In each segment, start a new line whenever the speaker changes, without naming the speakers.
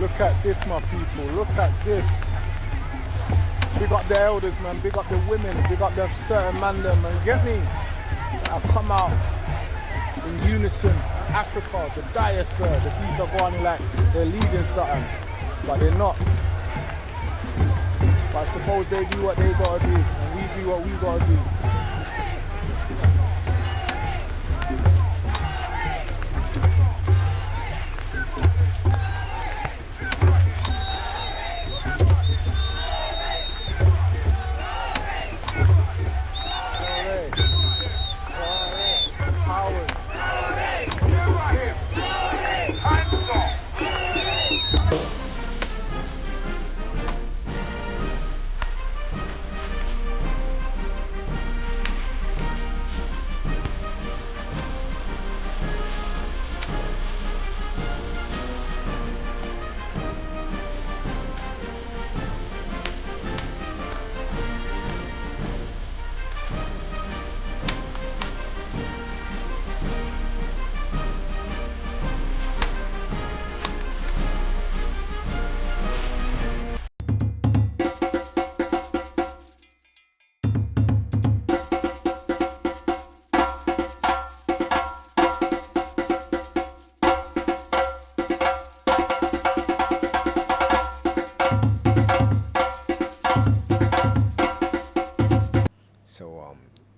Look at this, my people. Look at this. Big up the elders, man. Big up the women. Big up the certain man, them, man. You get me? I come out in unison. Africa, the diaspora, the police are going like they're leading something, but they're not. But I suppose they do what they gotta do, and we do what we gotta do.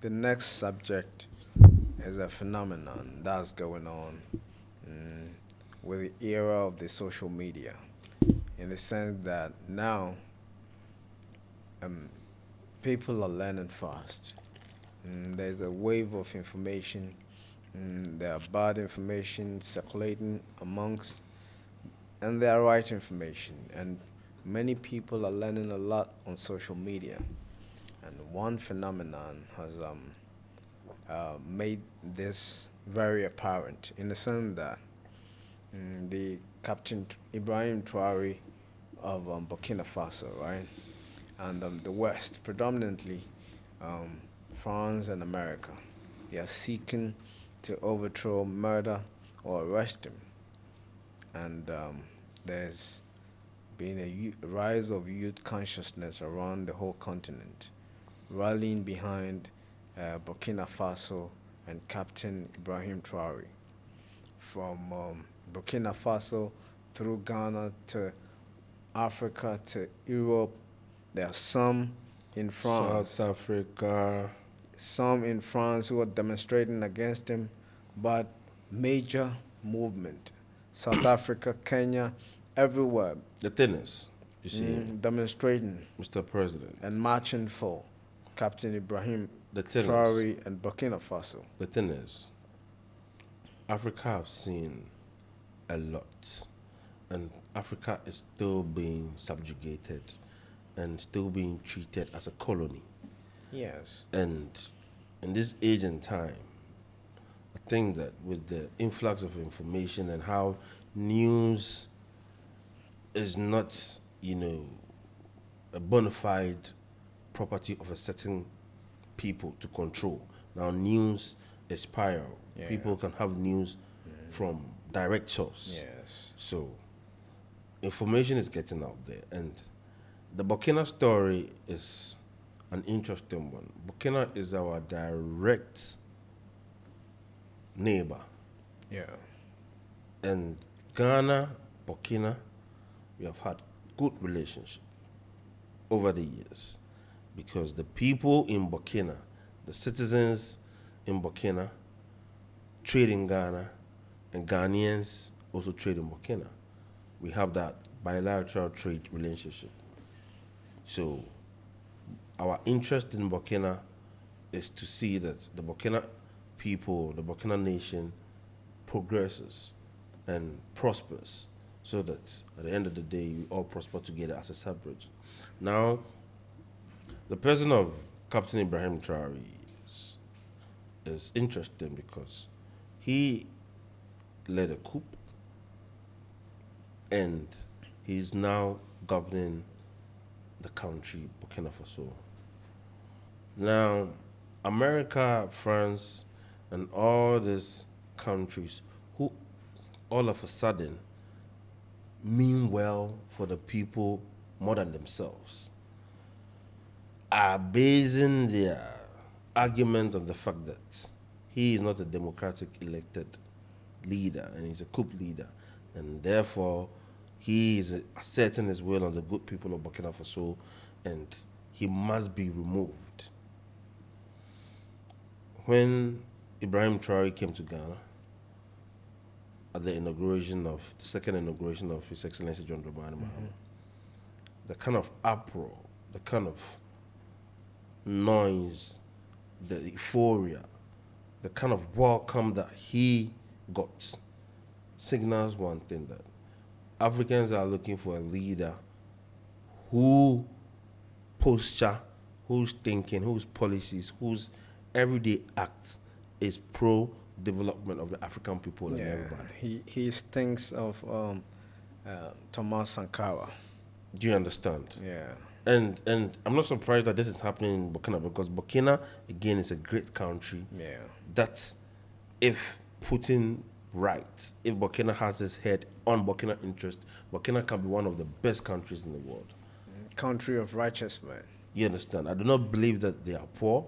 The next subject is a phenomenon that's going on with the era of the social media, in the sense that now people are learning fast. There's a wave of information. There are bad information circulating amongst, and there are right information. And many people are learning a lot on social media. And one phenomenon has made this very apparent, in the sense that the Captain Ibrahim Traore of Burkina Faso, right, and the West, predominantly France and America, they are seeking to overthrow, murder, or arrest him. And there's been a rise of youth consciousness around the whole continent, rallying behind Burkina Faso and Captain Ibrahim Traore. From Burkina Faso through Ghana to Africa to Europe, there are some in France.
South Africa.
Some in France who are demonstrating against him, but major movement. South Africa, Kenya, everywhere.
The thing is, you see,
demonstrating,
Mr. President,
and marching for Captain Ibrahim
the
Traore and Burkina Faso.
The thing is, Africa have seen a lot, and Africa is still being subjugated and still being treated as a colony.
Yes.
And in this age and time, I think that with the influx of information and how news is not, a bona fide property of a certain people to control. Now news is spiral.
Yeah.
People can have news from direct source.
Yes.
So information is getting out there. And the Burkina story is an interesting one. Burkina is our direct neighbor.
Yeah.
And Ghana, Burkina, we have had good relationship over the years, because the people in Burkina, the citizens in Burkina, trade in Ghana, and Ghanaians also trade in Burkina. We have that bilateral trade relationship. So our interest in Burkina is to see that the Burkina people, the Burkina nation, progresses and prospers, so that at the end of the day, we all prosper together as a sub-region. Now, the person of Captain Ibrahim Traore is interesting because he led a coup, and he's now governing the country, Burkina Faso. Now, America, France, and all these countries who all of a sudden mean mean well for the people more than themselves are basing their argument on the fact that he is not a democratic elected leader and he's a coup leader, and therefore he is asserting his will on the good people of Burkina Faso and he must be removed. When Ibrahim Traore came to Ghana at the second inauguration of His Excellency John Dramani Mahama, the kind of uproar, the kind of noise, the euphoria, the kind of welcome that he got signals one thing, that Africans are looking for a leader whose posture, whose thinking, whose policies, whose everyday acts is pro-development of the African people and everybody.
He thinks of Thomas Sankara.
Do you understand?
Yeah.
And I'm not surprised that this is happening in Burkina, because Burkina, again, is a great country.
Yeah.
That if Putin right, if Burkina has his head on Burkina interest, Burkina can be one of the best countries in the world.
Country of righteous men.
You understand? I do not believe that they are poor.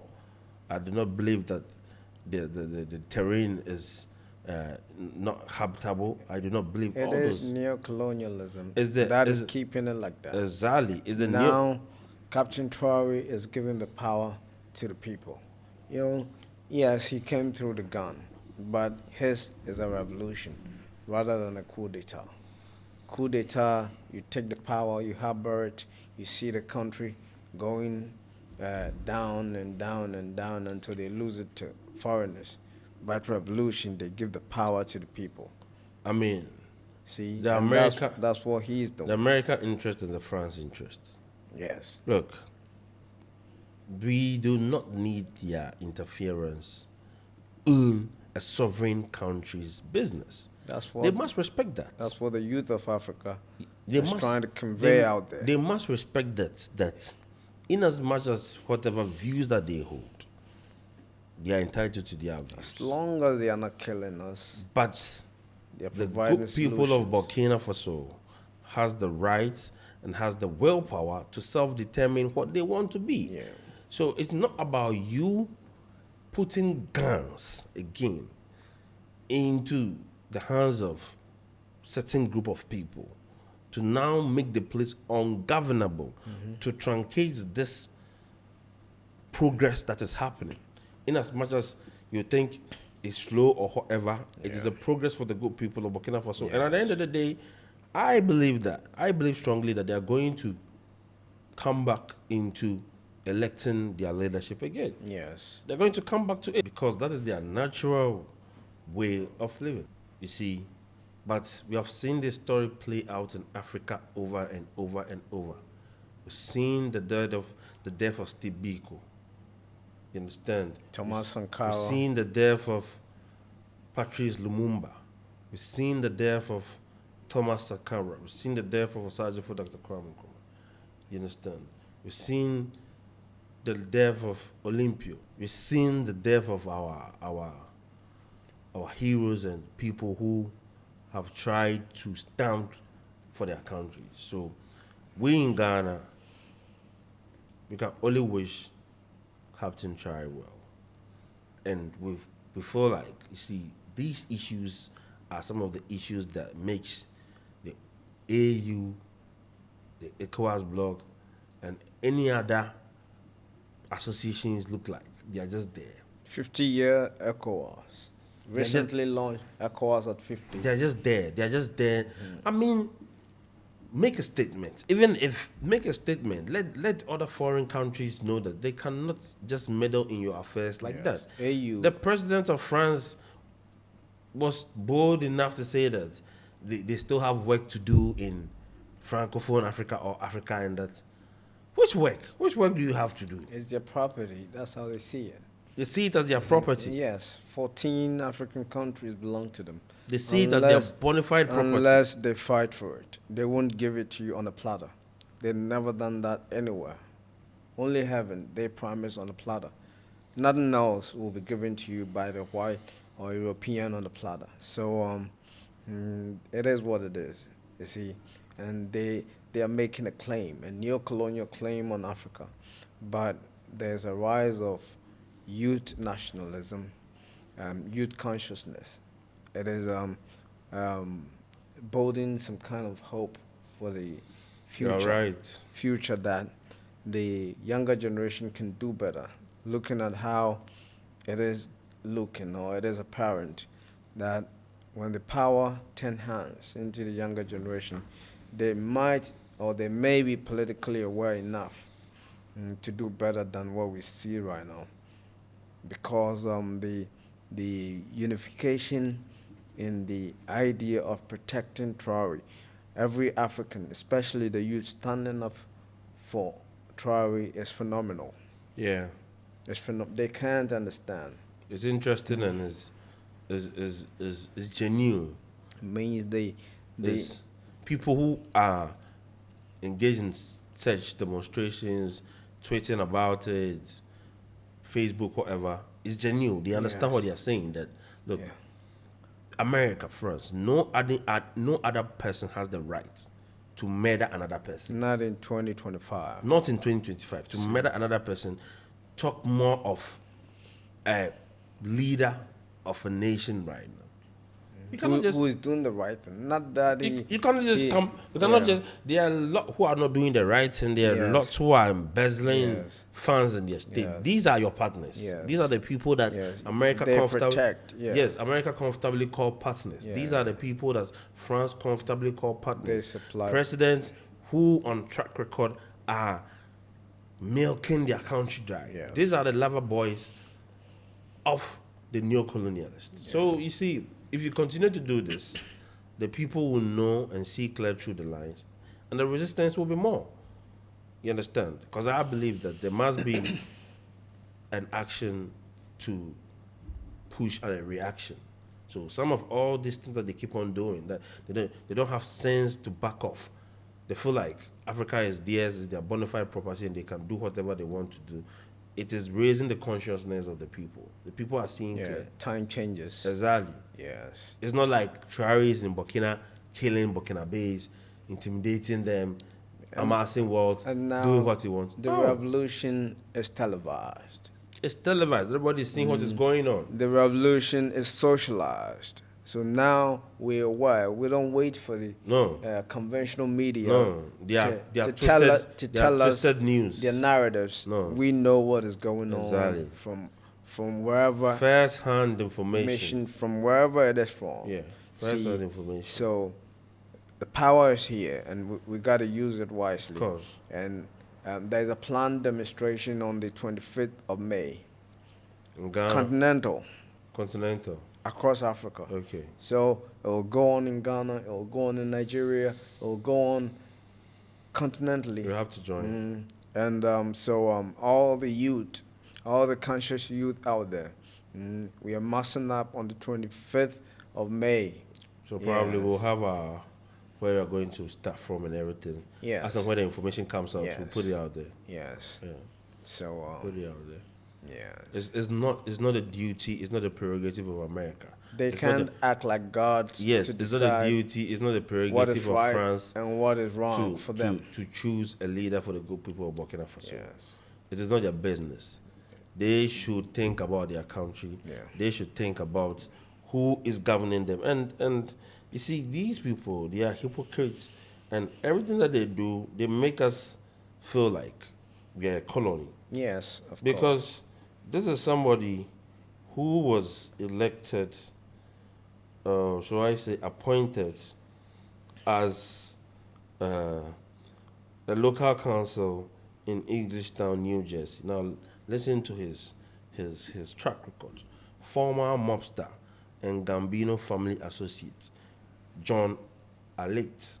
I do not believe that the terrain is not habitable. I do not believe all
It is
those.
neo-colonialism
That
is keeping it like that.
Exactly.
Now, Captain Traore is giving the power to the people. Yes, he came through the gun, but his is a revolution rather than a coup d'etat. Coup d'etat, you take the power, you harbor it, you see the country going down and down and down until they lose it to foreigners. But revolution, they give the power to the people.
I mean,
See,
the
and
America,
that's what he's doing.
the American interest and the France interest.
Yes.
Look, we do not need their interference in a sovereign country's business.
That's what
They must respect that.
That's what the youth of Africa
They
is trying to convey out there.
They must respect that in as much as whatever views that they hold, they are entitled to their views.
As long as they are not killing us,
But
they are
the
providing
good people of
solutions.
Burkina Faso has the right and has the willpower to self-determine what they want to be.
Yeah.
So it's not about you putting guns again into the hands of certain group of people to now make the place ungovernable, to truncate this progress that is happening. In as much as you think it's slow or whatever, it is a progress for the good people of Burkina Faso. And at the end of the day, I believe strongly that they are going to come back into electing their leadership again.
Yes.
They're going to come back to it because that is their natural way of living. You see, but we have seen this story play out in Africa over and over and over. We've seen the death of Steve Biko. You understand?
Thomas Sankara.
We've seen the death of Patrice Lumumba. We've seen the death of Thomas Sankara. We've seen the death of Osagyefo Dr. Kwame Nkrumah. You understand? We've seen the death of Olympio. We've seen the death of our heroes and people who have tried to stand for their country. So we in Ghana, we can only wish Captain Traore well. And we feel like, you see, these issues are some of the issues that makes the AU, the ECOWAS bloc, and any other associations look like they are just there.
50-year ECOWAS. Recently launched ECOWAS at 50.
They're just there. They're just there. I mean, make a statement. Even if make a statement, let other foreign countries know that they cannot just meddle in your affairs like that.
AU.
The president of France was bold enough to say that they still have work to do in Francophone Africa or Africa, and that. Which work? Which work do you have to do?
It's their property. That's how they see it.
They see it as their property.
Yes. 14 African countries belong to them.
They see it as their bona fide property.
Unless they fight for it. They won't give it to you on a platter. They've never done that anywhere. Only heaven, they promise on a platter. Nothing else will be given to you by the white or European on the platter. So it is what it is. you see, and they are making a claim, a neo-colonial claim on Africa, but there's a rise of youth nationalism, youth consciousness. It is building some kind of hope for the future.
You're right.
Future that the younger generation can do better. Looking at how it is looking, or it is apparent that when the power turn hands into the younger generation, they might or they may be politically aware enough to do better than what we see right now, because the unification in the idea of protecting Traore, every African, especially the youth standing up for Traore, is phenomenal.
Yeah.
They can't understand.
It's interesting and is genuine.
It means they
There's people who are engaged in such demonstrations, tweeting about it, Facebook, whatever. It's genuine. They understand what they are saying. That look,
yeah.
America first. No other person has the right to murder another person.
Not in 2025.
Not in 2025. To murder another person, talk more of a leader of a nation right now. You cannot
Who is doing the right thing? Not that
you cannot just come. You cannot just. There are a lot who are not doing the right thing. There are lots who are embezzling funds in their state. These are your partners. These are the people that America
protect.
Yes, America comfortably call partners. These are the people that France comfortably call partners.
They supply
presidents who on track record are milking their country dry. These are the lover boys of the neo-colonialists. So you see, if you continue to do this, the people will know and see clear through the lines, and the resistance will be more. You understand? Because I believe that there must be an action to push and a reaction. So some of all these things that they keep on doing, that they don't have sense to back off. They feel like Africa is theirs, is their bona fide property, and they can do whatever they want to do. It is raising the consciousness of the people. The people are seeing clear.
Time changes.
Exactly.
Yes.
It's not like Traore is in Burkina killing Burkinabés, intimidating them, amassing wealth,
and now
doing what he wants.
The revolution is televised.
It's televised. Everybody's seeing what is going on.
The revolution is socialized. So now we're aware. We don't wait for the conventional media to tell us
news.
Their narratives.
No.
We know what is going on from wherever.
First-hand information.
From wherever it is from.
Yeah, first-hand information.
So the power is here, and we got to use it wisely.
Of course.
And there's a planned demonstration on the 25th of May.
In Ghana. Continental.
Across Africa.
Okay.
So it will go on in Ghana, it will go on in Nigeria, it will go on continentally.
You have to join.
And so all the youth, all the conscious youth out there, we are massing up on the 25th of May.
So probably we'll have where we're going to start from and everything.
Yes.
As and when the information comes out, we'll put it out there.
Yes.
Yeah.
So
put it out there.
yes.
It's not a duty, it's not a prerogative of America.
They can't act like gods.
Yes,
to
it's not a duty, it's not a prerogative of France
and what is wrong for them.
To choose a leader for the good people of Burkina Faso.
Yes.
It is not their business. They should think about their country.
Yeah.
They should think about who is governing them. And you see, these people, they are hypocrites. And everything that they do, they make us feel like we are a colony.
Yes, of course.
Because this is somebody who was elected, shall I say, appointed as a local council in Englishtown, New Jersey. Now, listen to his track record. Former mobster and Gambino family associate, John Alate,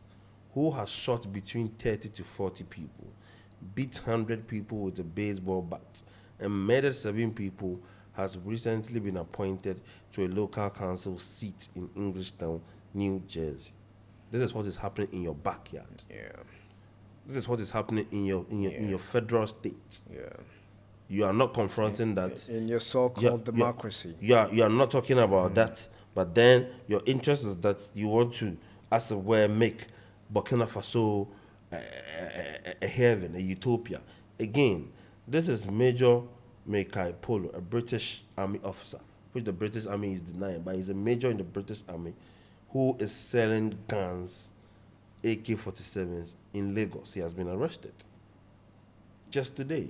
who has shot between 30 to 40 people, beat 100 people with a baseball bat, and murdered 7 people, has recently been appointed to a local council seat in Englishtown, New Jersey. This is what is happening in your backyard.
Yeah.
This is what is happening in your federal state.
Yeah.
You are not confronting that
in your so-called democracy.
You are not talking about that, but then your interest is that you want to, as it were, make Burkina Faso a heaven, a utopia. Again, this is Major Mekai Polo, a British Army officer, which the British Army is denying, but he's a major in the British Army who is selling guns, AK-47s in Lagos. He has been arrested. Just today,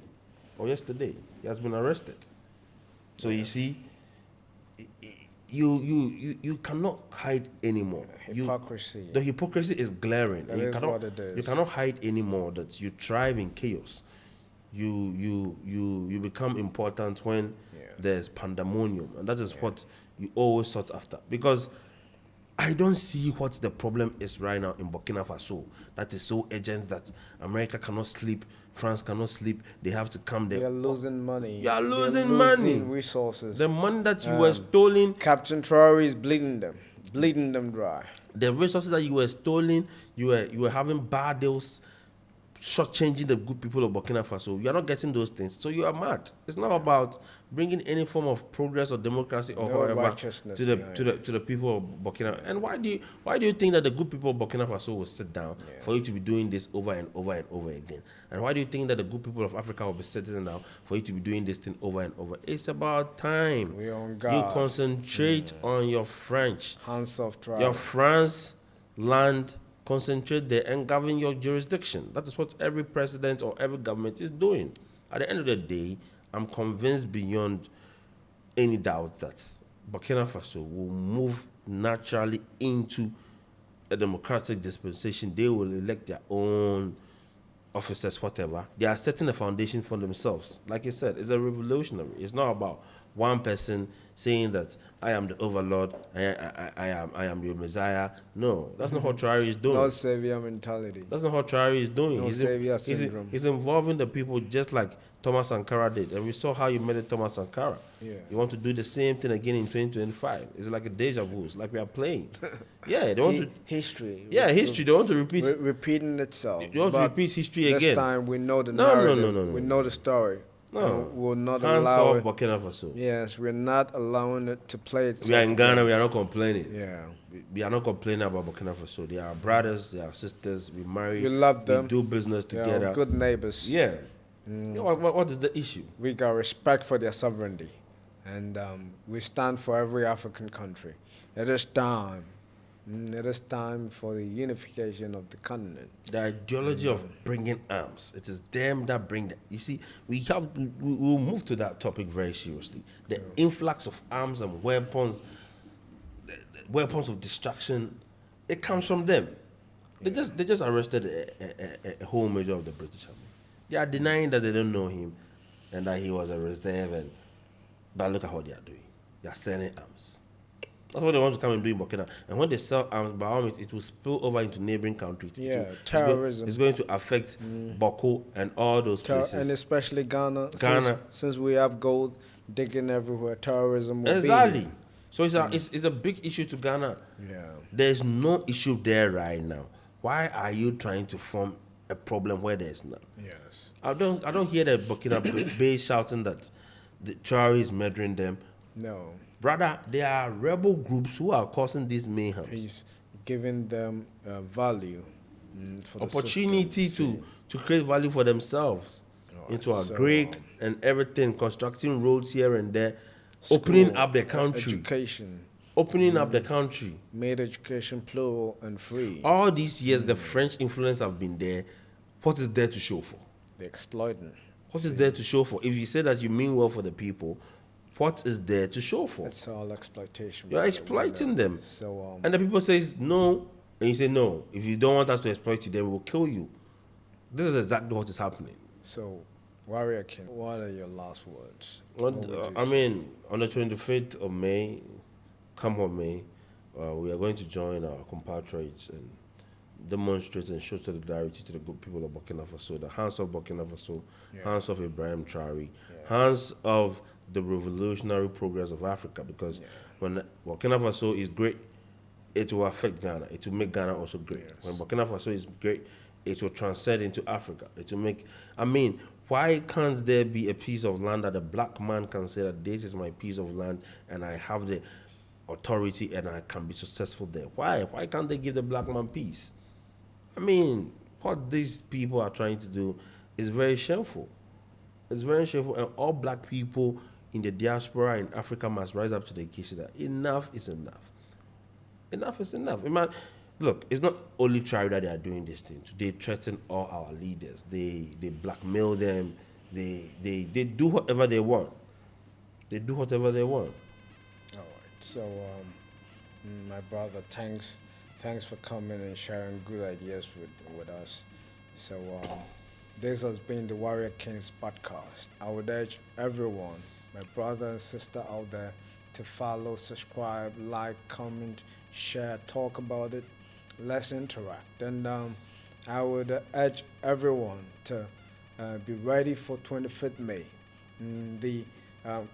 or yesterday, he has been arrested. So you see, you cannot hide anymore.
Hypocrisy.
The hypocrisy is glaring.
That is what it is.
You cannot hide anymore that you thrive in chaos. You become important when there's pandemonium, and that is what you always sought after. Because I don't see what the problem is right now in Burkina Faso that is so urgent that America cannot sleep, France cannot sleep. They have to come there.
They are losing money.
You are losing
They're
money.
Resources.
The money that you were stolen.
Captain Traore is bleeding them dry.
The resources that you were stolen, you were having bad deals, shortchanging the good people of Burkina Faso. You are not getting those things, so you are mad. It's not about bringing any form of progress or democracy or whatever to the people of Burkina. And why do you think that the good people of Burkina Faso will sit down for you to be doing this over and over and over again? And why do you think that the good people of Africa will be sitting down for you to be doing this thing over and over? It's about time.
We on God.
You concentrate on your French,
Hands off Traore.
your France land. Concentrate there and govern your jurisdiction. That is what every president or every government is doing. At the end of the day, I'm convinced beyond any doubt that Burkina Faso will move naturally into a democratic dispensation. They will elect their own officers, whatever. They are setting a foundation for themselves. Like you said, it's a revolutionary. It's not about one person saying that I am the overlord, I am your messiah. No, that's not what Traore is doing.
No savior mentality.
That's not what Traore is doing.
No savior syndrome.
He's involving the people just like Thomas Sankara did. And we saw how you made it Thomas Sankara.
Yeah.
You want to do the same thing again in 2025. It's like a deja vu. It's like we are playing. Yeah, they want to...
History.
Yeah, history. They want to repeat...
repeating itself.
They want to repeat history again.
This time we know the narrative.
No.
We know the story.
No.
We'll not
Hands
allow
off
it.
Burkina Faso.
Yes, we're not allowing it to play itself.
We are in Ghana, we are not complaining.
Yeah.
We are not complaining about Burkina Faso. They are brothers, they are sisters, we marry.
We love them.
We do business
They are
together.
good neighbors.
Yeah. What is the issue?
We got respect for their sovereignty. And we stand for every African country. It is time. It is time for the unification of the continent.
The ideology of bringing arms, it is them that bring them. You see, we'll move to that topic very seriously. The influx of arms and weapons, the weapons of destruction, it comes from them. They just arrested a whole major of the British Army. They are denying that they don't know him and that he was a reserve. But look at what they are doing. They are selling arms. That's what they want to come and do in Burkina. And when they sell arms, by all means, it will spill over into neighboring countries.
Terrorism.
It's going to affect Boko and all those places.
And especially Ghana.
Ghana.
Since we have gold digging everywhere, terrorism will
Exactly.
be.
So it's a big issue to Ghana.
Yeah.
There's no issue there right now. Why are you trying to form a problem where there's none?
Yes.
I don't hear the Burkina Bay shouting that the Traore is murdering them.
No.
Brother, there are rebel groups who are causing these mayhem.
He's giving them value. For the
Opportunity
system.
to create value for themselves into a Greek and everything, constructing roads here and there, opening up the country.
Education.
Opening up the country.
Made education plural and free.
All these years, the French influence have been there. What is there to show for?
They're exploiting.
What is there to show for? If you say that you mean well for the people, what is there to show for?
It's all exploitation.
You're exploiting them.
So,
and the people says no, and you say no. If you don't want us to exploit you, then we'll kill you. This is exactly what is happening.
So, Warrior King, what are your last words?
I mean, on the 25th of May, come what may, we are going to join our compatriots and demonstrate and show solidarity to the good people of Burkina Faso. The hands of Burkina Faso, hands of Ibrahim Traore, hands of the revolutionary progress of Africa. Because when Burkina Faso is great, it will affect Ghana. It will make Ghana also great. Yes. When Burkina Faso is great, it will transcend into Africa. It will make, I mean, why can't there be a piece of land that a black man can say that this is my piece of land and I have the authority and I can be successful there? Why? Why can't they give the black man peace? I mean, what these people are trying to do is very shameful. It's very shameful, and all black people in the diaspora in Africa must rise up to the occasion that enough is enough. Enough is enough. Look, it's not only Traore that they are doing this thing. They threaten all our leaders. They blackmail them. They do whatever they want. They do whatever they want.
All right. So, my brother, thanks for coming and sharing good ideas with us. So, this has been the Warrior Kings podcast. I would urge everyone, my brother and sister out there, to follow, subscribe, like, comment, share, talk about it. Let's interact. And I would urge everyone to be ready for 25th May, the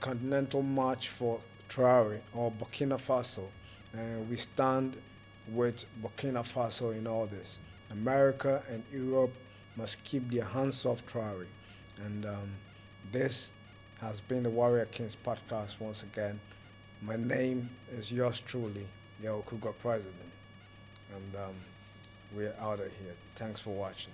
Continental March for Traore or Burkina Faso. We stand with Burkina Faso in all this. America and Europe must keep their hands off Traore. And this has been the Warrior Kings podcast once again. My name is yours truly, the Okuga President. And we're out of here. Thanks for watching.